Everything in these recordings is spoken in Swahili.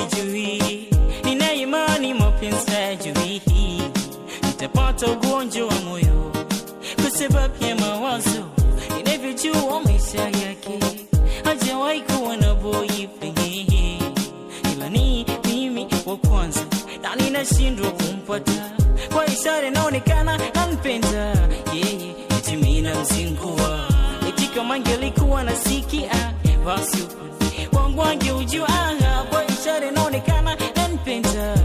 sijui, nina imani mapenzi hajui, nitapata ugonjwa wa moyo kwa sababu ya mawazo. Ninavyojua maisha yake hajawahi kuwa na boyfriend, ila ni mimi wa kwanza na ninashindwa kumpata. Kwa ishara inaonekana anipenda yeye, eti mimi namzingua. Eti kama angelikuwa nasikia basi wangu angeujua. Kwa ishara inaonekana anipenda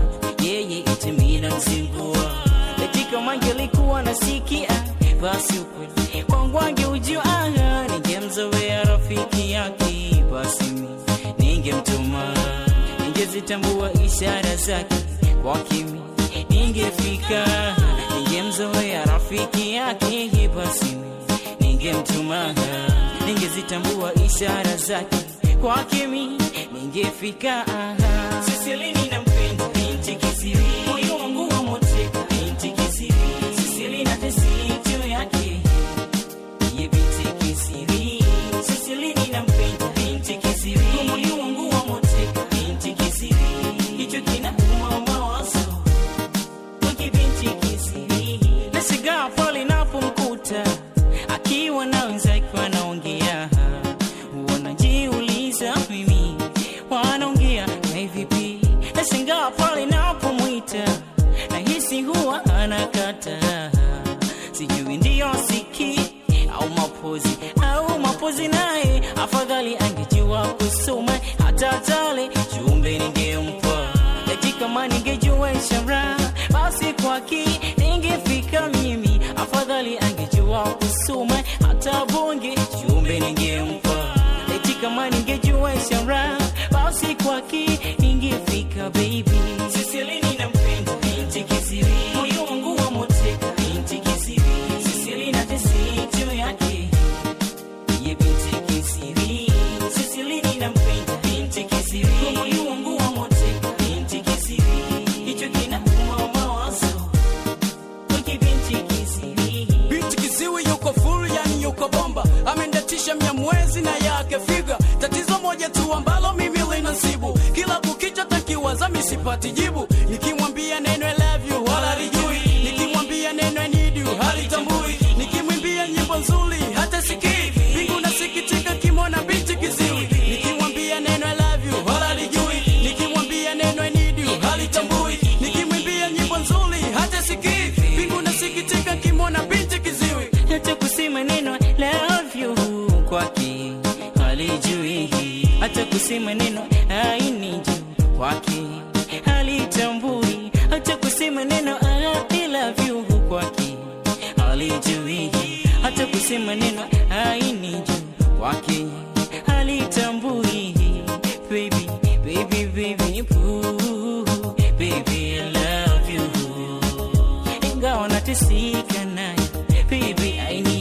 yeye, eti mimi namzingua. Eti kama angelikuwa nasikia basi wangu angeujua. Ningemzoea rafiki yake, basi ningemtuma. Ningezitambua ishara zake kwa kimi ningefika. Ningemzoea rafiki yake, basi ningemtuma. Ningezitambua ishara zake kwa kimi ningefika. Sisili ninampenda binti kisiri, moyo wangu wa moteka binti kisiri. Sisili na tesi juu yake ye binti kisiri. Sisili ninampenda binti kisiri, moyo wangu wa moteka binti kisiri. Hicho kinauma mawazo wiki binti kisiri. Nasigaa pale napomkuta akiwa na wenzake wanaongea, wanajiuliza mimi wanaongea na vipi. Nasigaa pale napomwita nahisi huwa anakata, sijui ndio siki au mapozi naye. Afadhali angejua kusoma hata tale jumbe ningempa. Eti kama ningejua ishara basi kwake ningefika mimi. Afadhali angejua kusoma hata bonge jumbe ningempa. Eti kama ningejua ishara basi kwake ningefika baby. Sisili ninampenda binti kisiri, moyo wangu wa moteka binti kisiri. Sisili na tesi juu yake ye binti kisiri. Sisili ninampenda binti kisiri, moyo wangu wa moteka binti kisiri. Hicho kinauma mawazo wiki binti kisiri. Binti kisiri yuko full, yani yuko bomba. Amendatisha Mnyamwezi na yake figa. Tatizo moja tu ambalo mimi linasibu, kila kukicha takiwaza misipati jibu. Nikimwambia neno I love you wala lijui, nikimwambia neno I need you halitambui, nikimwimbia nyimbo nzuri hata sikii. Bingu nasikitika kimona binti kisiri. Nikimwambia neno I love you wala lijui, nikimwambia neno I need you halitambui, nikimwimbia nyimbo nzuri hata sikii. Bingu nasikitika kimona binti kisiri. Hata kusema neno love you kwake halijui, hata kusema neno I need you kwake halitambui, hata kusema neno I love you kwake halijui, hata kusema neno I need you kwake halitambui. Baby, baby, baby, boo, baby I love you. Ingawa nateseka naye, baby I need